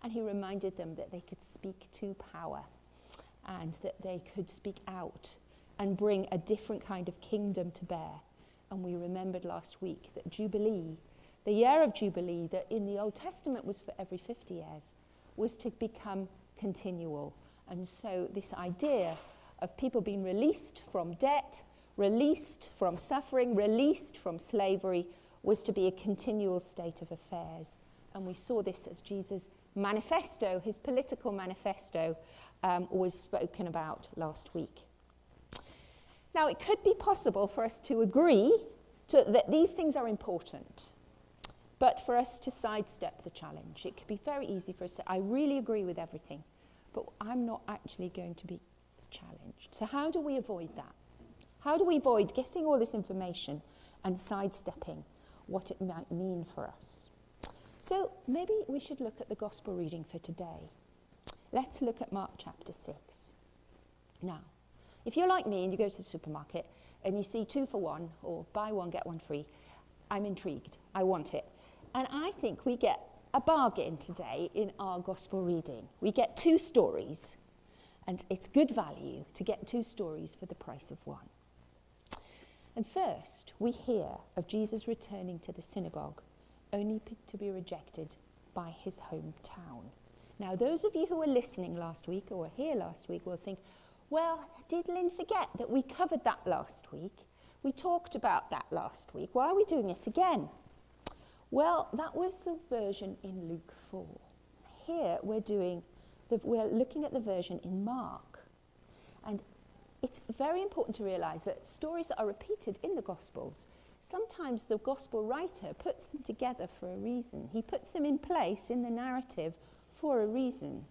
And he reminded them that they could speak to power and that they could speak out and bring a different kind of kingdom to bear. And we remembered last week that Jubilee, the year of Jubilee that in the Old Testament was for every 50 years, was to become continual. And so this idea of people being released from debt, released from suffering, released from slavery, was to be a continual state of affairs. And we saw this as Jesus' manifesto, his political manifesto, was spoken about last week. Now, it could be possible for us to agree that these things are important, but for us to sidestep the challenge. It could be very easy for us to say, I really agree with everything, but I'm not actually going to be challenged. So how do we avoid that? How do we avoid getting all this information and sidestepping what it might mean for us? So maybe we should look at the gospel reading for today. Let's look at Mark chapter 6. Now, if you're like me and you go to the supermarket and you see 2 for 1 or buy 1 get 1 free, I'm intrigued. I want it. And I think we get a bargain today in our gospel reading. We get 2 stories, and it's good value to get 2 stories for the price of 1. And first, we hear of Jesus returning to the synagogue, only to be rejected by his hometown. Now, those of you who were listening last week or were here last week will think, well, did Lynn forget that we covered that last week? We talked about that last week. Why are we doing it again? Well, that was the version in Luke 4. Here we're looking at the version in Mark. And it's very important to realize that stories that are repeated in the Gospels, sometimes the Gospel writer puts them together for a reason. He puts them in place in the narrative for a reason.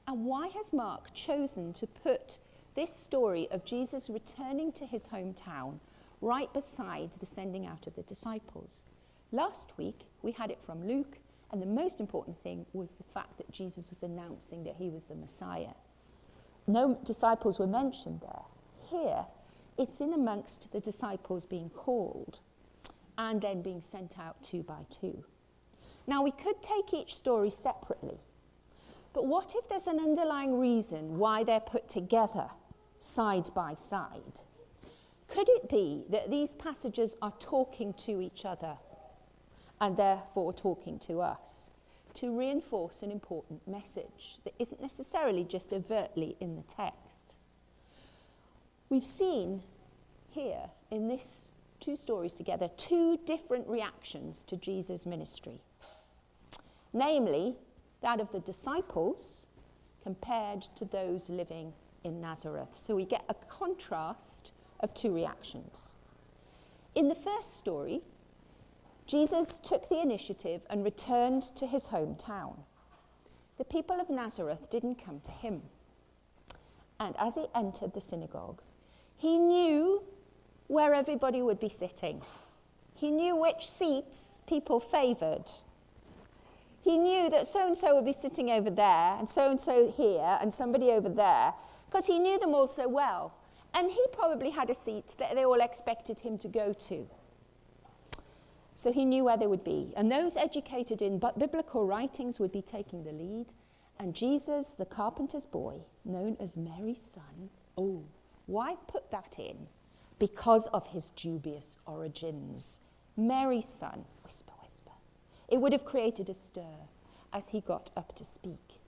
And why has Mark chosen to put this story of Jesus returning to his hometown right beside the sending out of the disciples? Last week, we had it from Luke, and the most important thing was the fact that Jesus was announcing that he was the Messiah. No disciples were mentioned there. Here, it's in amongst the disciples being called and then being sent out 2 by 2. Now, we could take each story separately, but what if there's an underlying reason why they're put together side by side? Could it be that these passages are talking to each other and therefore talking to us to reinforce an important message that isn't necessarily just overtly in the text? We've seen here in this 2 stories together 2 different reactions to Jesus' ministry, namely that of the disciples compared to those living in Nazareth. So we get a contrast of 2 reactions. In the first story, Jesus took the initiative and returned to his hometown. The people of Nazareth didn't come to him. And as he entered the synagogue, he knew where everybody would be sitting. He knew which seats people favoured. He knew that so-and-so would be sitting over there, and so here, and somebody over there, because he knew them all so well. And he probably had a seat that they all expected him to go to. So he knew where they would be. And those educated in biblical writings would be taking the lead. And Jesus, the carpenter's boy, known as Mary's son, why put that in? Because of his dubious origins. Mary's son, whisper, whisper. It would have created a stir as he got up to speak.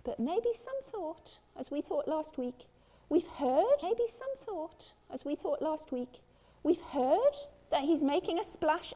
But maybe some thought, as we thought last week, we've heard that he's making a splash